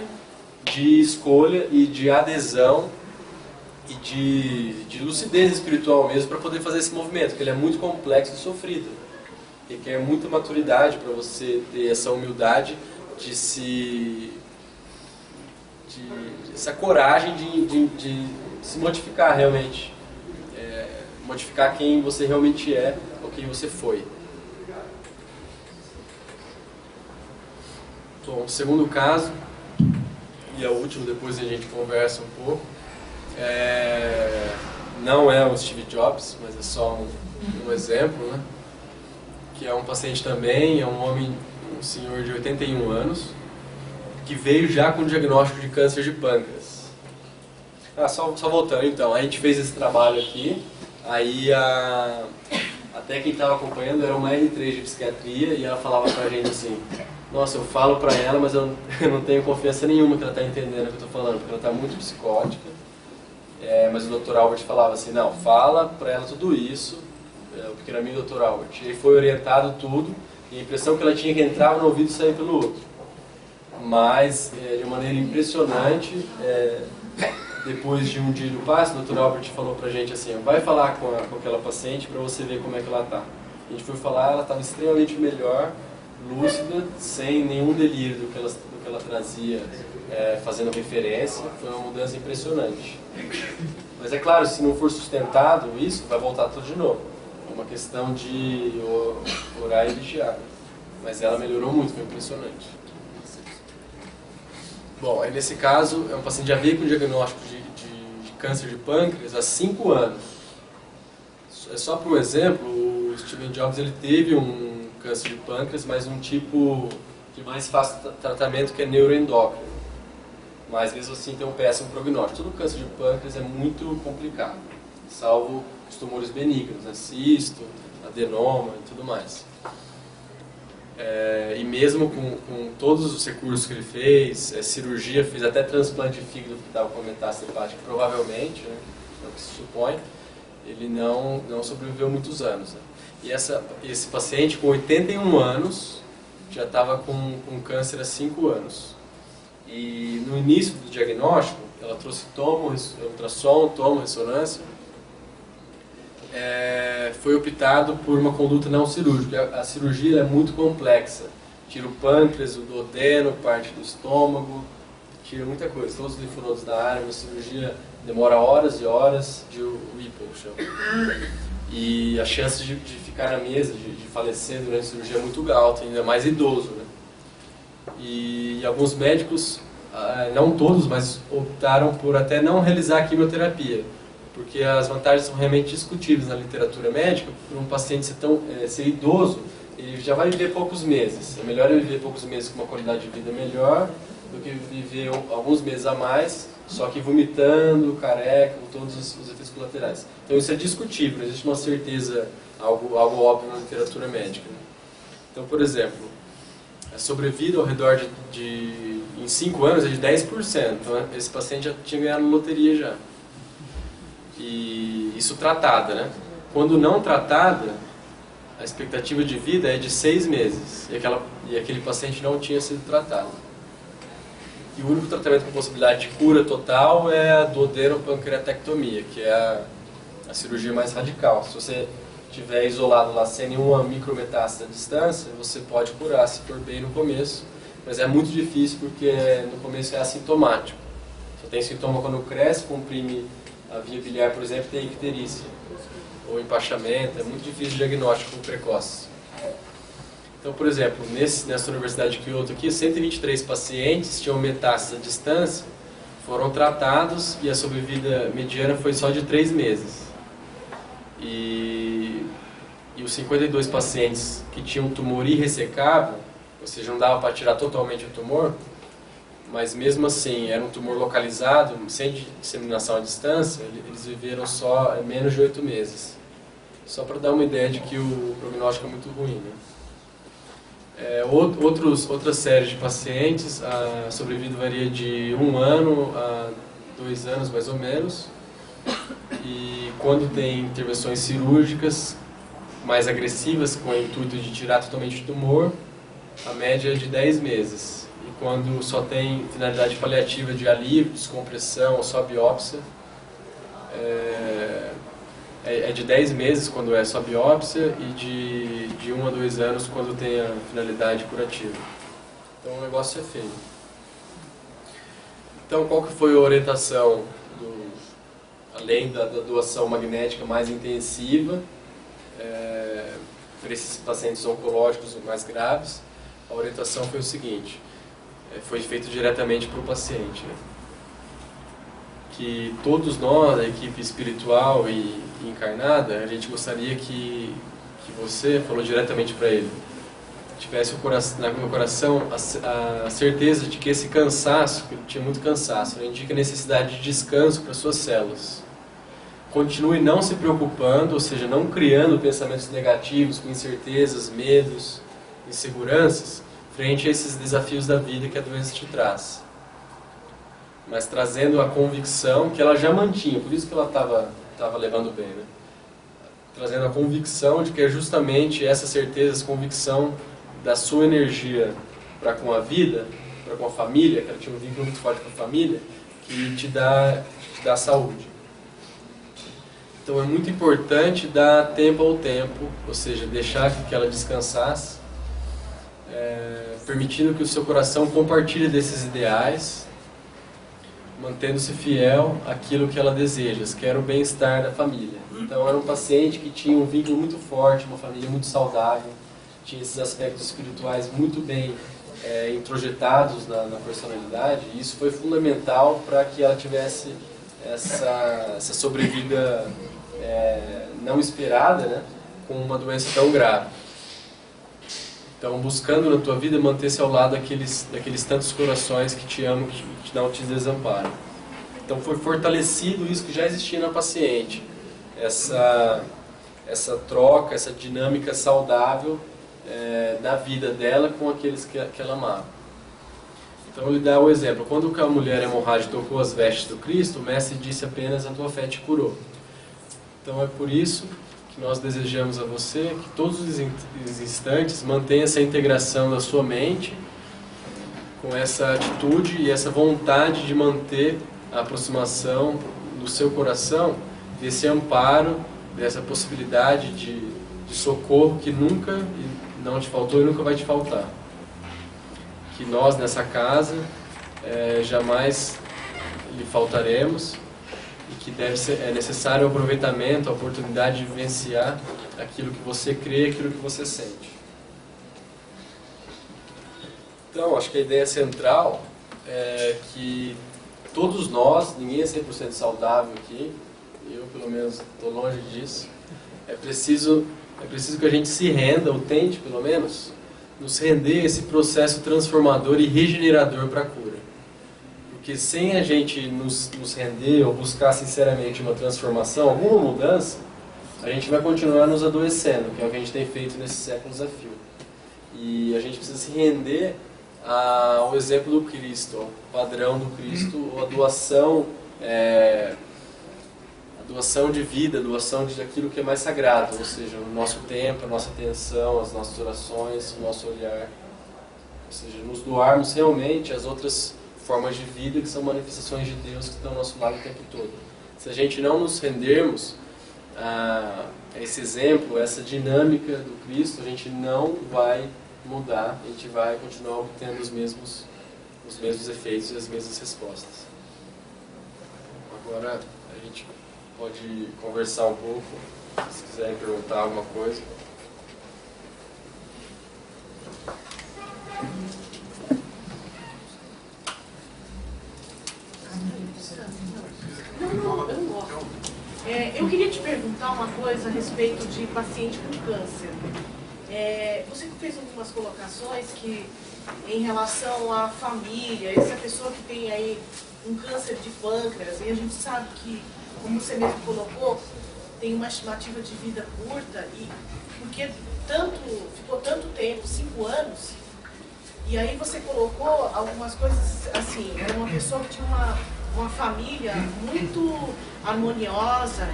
de escolha e de adesão e de lucidez espiritual mesmo para poder fazer esse movimento, que ele é muito complexo e sofrido. Requer muita maturidade para você ter essa humildade essa coragem de se modificar realmente, modificar quem você realmente é ou quem você foi. Bom, o segundo caso, e é o último, depois a gente conversa um pouco, não é o Steve Jobs, mas é só um exemplo, né? Que é um paciente também, é um homem, um senhor de 81 anos, que veio já com diagnóstico de câncer de pâncreas. Só voltando então, a gente fez esse trabalho aqui, aí até quem estava acompanhando era uma R3 de psiquiatria e ela falava pra gente assim: nossa, eu falo pra ela, mas eu não tenho confiança nenhuma que ela está entendendo o que eu estou falando, porque ela está muito psicótica. Mas o Dr. Albert falava assim: não, fala pra ela tudo isso, o pequeno amigo Dr. Albert. E foi orientado tudo, e a impressão que ela tinha que entrar no ouvido e sair pelo outro. Mas, de maneira impressionante, depois de um dia do passe, o Dr. Albert falou pra gente assim: vai falar com aquela paciente pra você ver como é que ela tá. A gente foi falar, ela estava extremamente melhor, lúcida, sem nenhum delírio do que ela trazia, fazendo referência. Foi uma mudança impressionante. Mas é claro, se não for sustentado isso, vai voltar tudo de novo. É uma questão de orar e vigiar. Mas ela melhorou muito, foi impressionante. Bom, aí nesse caso, é um paciente já veio com diagnóstico de câncer de pâncreas há 5 anos. Só para um exemplo, o Steve Jobs ele teve um câncer de pâncreas, mas um tipo de mais fácil tratamento, que é neuroendócrino. Mas mesmo assim tem um péssimo prognóstico. Todo câncer de pâncreas é muito complicado, salvo os tumores benignos, né? Cisto, adenoma e tudo mais. E mesmo com todos os recursos que ele fez, cirurgia, fez até transplante de fígado que estava com metástase hepática, provavelmente, né? É o que se supõe, ele não sobreviveu muitos anos. Né? E esse paciente com 81 anos já estava com câncer há 5 anos. E no início do diagnóstico, ela trouxe tomo, ultrassom, tomo, ressonância. Foi optado por uma conduta não cirúrgica. A cirurgia é muito complexa. Tira o pâncreas, o duodeno, parte do estômago, tira muita coisa, todos os linfonodos da área. Uma cirurgia demora horas e horas de Whipple, chama. E a chance de ficar na mesa, de falecer durante a cirurgia é muito alta, ainda mais idoso, né? E alguns médicos, não todos, mas optaram por até não realizar a quimioterapia, porque as vantagens são realmente discutíveis na literatura médica. Por um paciente ser idoso, ele já vai viver poucos meses. É melhor ele viver poucos meses com uma qualidade de vida melhor do que viver alguns meses a mais, só que vomitando, careca, com todos os efeitos colaterais. Então isso é discutível, não existe uma certeza, algo óbvio na literatura médica. Então, por exemplo, a sobrevida ao redor em 5 anos é de 10%. Então esse paciente já tinha ganhado loteria já. E isso tratada, né? Quando não tratada, a expectativa de vida é de 6 meses. E aquele paciente não tinha sido tratado. E o único tratamento com possibilidade de cura total é a duodenopancreatectomia, que é a cirurgia mais radical. Se você estiver isolado lá sem nenhuma micrometástase à distância, você pode curar se for bem no começo. Mas é muito difícil porque no começo é assintomático. Só tem sintoma quando cresce, comprime a via biliar, por exemplo, tem icterícia ou empachamento. É muito difícil o diagnóstico precoce. Então, por exemplo, nessa Universidade de Kyoto aqui, 123 pacientes tinham metástase à distância, foram tratados e a sobrevida mediana foi só de 3 meses. E os 52 pacientes que tinham tumor irressecável, ou seja, não dava para tirar totalmente o tumor, mas mesmo assim era um tumor localizado, sem disseminação à distância, eles viveram só menos de 8 meses. Só para dar uma ideia de que o prognóstico é muito ruim, né? Outra série de pacientes, a sobrevida varia de 1 ano a 2 anos mais ou menos. E quando tem intervenções cirúrgicas mais agressivas, com o intuito de tirar totalmente o tumor, a média é de 10 meses. E quando só tem finalidade paliativa de alívio, descompressão ou só biópsia, é de 10 meses quando é só biópsia e de 1 a 2 anos quando tem a finalidade curativa. Então o negócio é feio. Então qual que foi a orientação, além da doação magnética mais intensiva, para esses pacientes oncológicos mais graves? A orientação foi o seguinte: foi feito diretamente para o paciente, né? Que todos nós, a equipe espiritual e encarnada, a gente gostaria que você, falou diretamente para ele, tivesse no coração a certeza de que esse cansaço, que ele tinha muito cansaço, indica a necessidade de descanso para suas células. Continue não se preocupando, ou seja, não criando pensamentos negativos, com incertezas, medos, inseguranças, frente a esses desafios da vida que a doença te traz. Mas trazendo a convicção que ela já mantinha, por isso que ela estava levando bem, né? Trazendo a convicção de que é justamente essa certeza, essa convicção da sua energia para com a vida, para com a família, que ela tinha um vínculo muito forte com a família, que te dá saúde. Então é muito importante dar tempo ao tempo, ou seja, deixar que ela descansasse, permitindo que o seu coração compartilhe desses ideais, mantendo-se fiel àquilo que ela deseja, que era o bem-estar da família. Então era um paciente que tinha um vínculo muito forte, uma família muito saudável, tinha esses aspectos espirituais muito bem introjetados na personalidade, e isso foi fundamental para que ela tivesse essa sobrevida não esperada, né, com uma doença tão grave. Então, buscando na tua vida manter-se ao lado daqueles tantos corações que te amam, que não te desamparam. Então, foi fortalecido isso que já existia na paciente, essa troca, essa dinâmica saudável da vida dela com aqueles que ela amava. Então, ele dá o exemplo. Quando a mulher hemorrágica tocou as vestes do Cristo, o Mestre disse apenas: a tua fé te curou. Então, é por isso que nós desejamos a você que todos os instantes mantenha essa integração da sua mente com essa atitude e essa vontade de manter a aproximação do seu coração desse amparo, dessa possibilidade de socorro que nunca não te faltou e nunca vai te faltar. Que nós nessa casa jamais lhe faltaremos, e que é necessário o aproveitamento, a oportunidade de vivenciar aquilo que você crê, aquilo que você sente. Então, acho que a ideia central é que todos nós, ninguém é 100% saudável aqui, eu pelo menos estou longe disso, é preciso que a gente se renda, ou tente pelo menos, nos render a esse processo transformador e regenerador para a cura. Porque sem a gente nos render ou buscar sinceramente uma transformação, alguma mudança, a gente vai continuar nos adoecendo, que é o que a gente tem feito nesses séculos a fio. E a gente precisa se render ao exemplo do Cristo, ao padrão do Cristo, ou a doação de vida, a doação daquilo que é mais sagrado, ou seja, o nosso tempo, a nossa atenção, as nossas orações, o nosso olhar. Ou seja, nos doarmos realmente às outras formas de vida que são manifestações de Deus que estão ao nosso lado o tempo todo. Se a gente não nos rendermos a esse exemplo, a essa dinâmica do Cristo, a gente não vai mudar, a gente vai continuar obtendo os mesmos efeitos e as mesmas respostas. Agora a gente pode conversar um pouco, se quiserem perguntar alguma coisa. Eu queria te perguntar uma coisa a respeito de paciente com câncer. Você fez algumas colocações que, em relação à família, essa pessoa que tem aí um câncer de pâncreas, e a gente sabe que, como você mesmo colocou, tem uma estimativa de vida curta, e porque ficou tanto tempo, 5 anos, e aí você colocou algumas coisas assim, era uma pessoa que tinha uma família muito harmoniosa,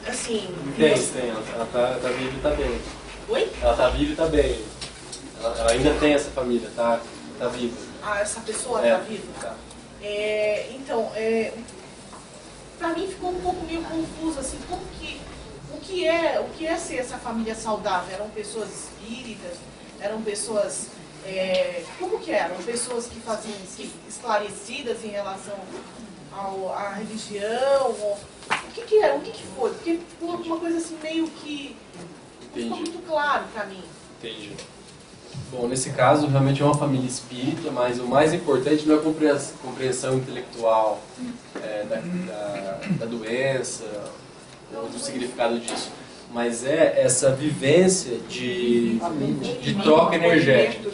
assim... Tem, ela tá viva e tá bem. Oi? Ela tá viva e tá bem. Ela ainda tem essa família, tá viva. Ah, essa pessoa tá viva? Tá. Então, pra mim ficou um pouco meio confuso, assim, o que é ser essa família saudável? Eram pessoas espíritas? Eram pessoas... como que eram? Pessoas que faziam esclarecidas em relação à religião? O que era? O que foi? Porque ficou uma coisa assim meio que não ficou muito claro para mim. Entendi. Bom, nesse caso, realmente é uma família espírita, mas o mais importante não é a compreensão intelectual da doença ou do significado disso, mas é essa vivência de troca energética,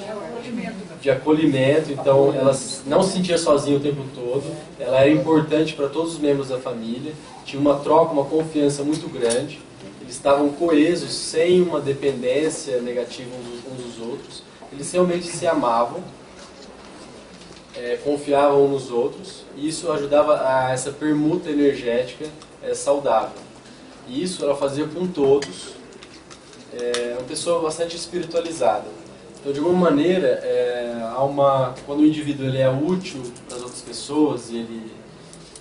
de acolhimento. Então, ela não se sentia sozinha o tempo todo, ela era importante para todos os membros da família, tinha uma troca, uma confiança muito grande, eles estavam coesos, sem uma dependência negativa uns dos outros, eles realmente se amavam, confiavam uns nos outros, e isso ajudava a essa permuta energética saudável. E isso ela fazia com todos, uma pessoa bastante espiritualizada. Então, de alguma maneira, quando o indivíduo ele é útil para as outras pessoas e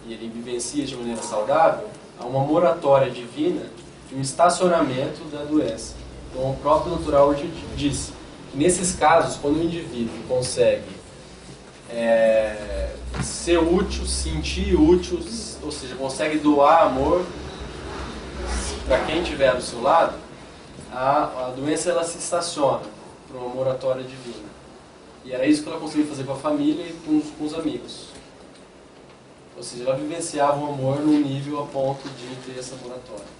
ele vivencia de maneira saudável, há uma moratória divina de um estacionamento da doença. Então, o próprio natural diz que nesses casos, quando o indivíduo consegue ser útil, sentir útil, ou seja, consegue doar amor para quem estiver do seu lado, a doença ela se estaciona para uma moratória divina. E era isso que ela conseguia fazer com a família e com os amigos. Ou seja, ela vivenciava o amor num nível a ponto de ter essa moratória.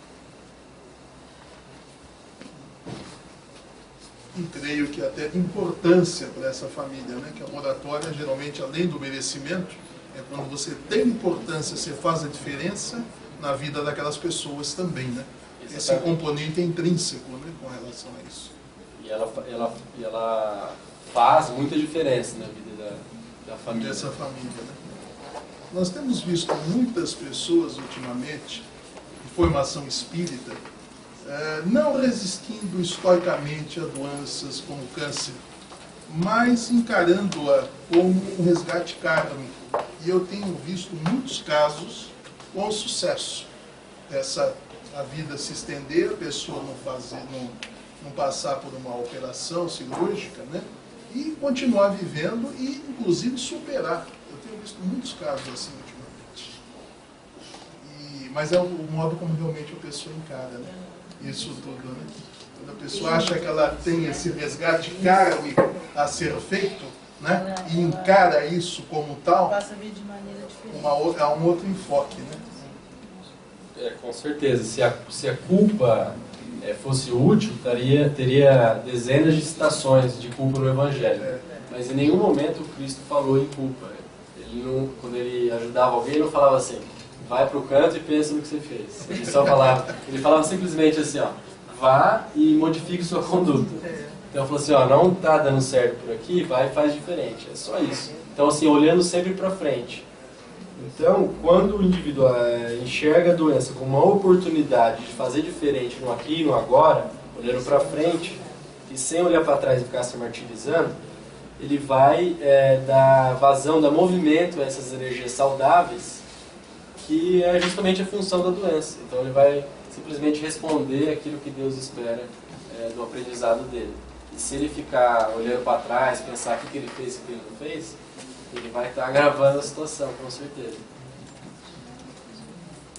E creio que até importância para essa família, né? Que a moratória, geralmente, além do merecimento, é quando você tem importância, você faz a diferença na vida daquelas pessoas também, né? Esse componente é intrínseco, né, com relação a isso. E ela faz muita diferença na vida da família. Dessa família, né? Nós temos visto muitas pessoas ultimamente, em formação espírita, não resistindo estoicamente a doenças como o câncer, mas encarando-a como um resgate kármico. E eu tenho visto muitos casos com sucesso. A vida se estender, a pessoa não passar por uma operação cirúrgica, né? E continuar vivendo e, inclusive, superar. Eu tenho visto muitos casos assim ultimamente. Mas é o modo como realmente a pessoa encara, né? Isso tudo, né? Quando a pessoa acha que ela tem esse resgate kármico a ser feito, né? E encara isso como tal, Passa a ver de maneira diferente. há um outro enfoque, né? Com certeza. Se a culpa fosse útil, teria dezenas de citações de culpa no Evangelho. Mas em nenhum momento Cristo falou em culpa. Quando ele ajudava alguém, ele não falava assim, vai para o canto e pensa no que você fez. Ele falava simplesmente assim, ó, vá e modifique sua conduta. Então ele falou assim, ó, não está dando certo por aqui, vai e faz diferente. É só isso. Então assim, olhando sempre para frente. Então, quando o indivíduo enxerga a doença como uma oportunidade de fazer diferente no aqui e no agora, olhando para frente e sem olhar para trás e ficar se martirizando, ele vai dar vazão, dar movimento a essas energias saudáveis, que é justamente a função da doença. Então ele vai simplesmente responder aquilo que Deus espera do aprendizado dele. E se ele ficar olhando para trás, pensar o que ele fez e o que ele não fez, ele vai estar agravando a situação, com certeza.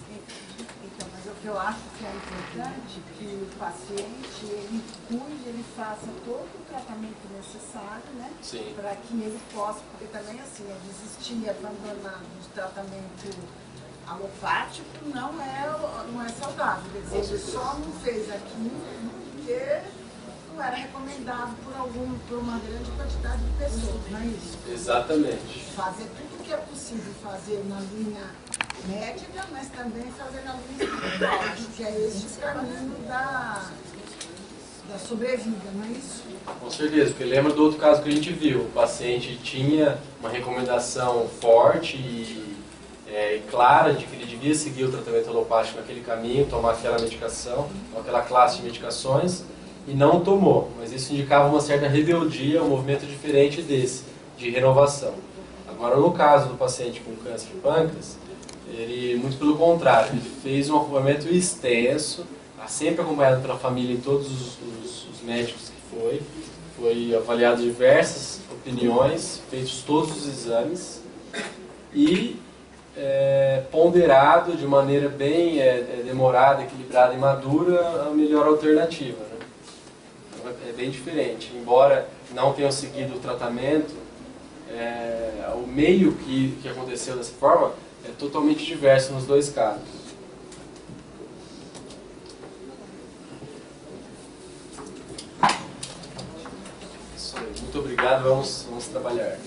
Então, mas o que eu acho que é importante que o paciente, ele cuide, ele faça todo o tratamento necessário, né? Sim. Para que ele possa, porque também assim, desistir, abandonar do tratamento alopático não é saudável. Quer dizer, ele só não fez aquilo porque não era recomendado por uma grande quantidade de pessoas, não é isso? Exatamente. Fazer tudo o que é possível fazer na linha médica, mas também fazer na linha espiritual. Acho que é esse o caminho da sobrevida, não é isso? Com certeza, porque lembra do outro caso que a gente viu. O paciente tinha uma recomendação forte e clara de que ele devia seguir o tratamento alopático naquele caminho, tomar aquela medicação, aquela classe de medicações, e não tomou. Mas isso indicava uma certa rebeldia, um movimento diferente desse, de renovação. Agora, no caso do paciente com câncer de pâncreas, ele, muito pelo contrário, ele fez um acompanhamento extenso, sempre acompanhado pela família em todos os médicos que foi avaliado diversas opiniões, feitos todos os exames, e ponderado de maneira bem demorada, equilibrada e madura a melhor alternativa, né? Então, é bem diferente. Embora não tenham seguido o tratamento, o meio que aconteceu dessa forma é totalmente diverso nos dois casos. Isso aí. Muito obrigado, vamos trabalhar.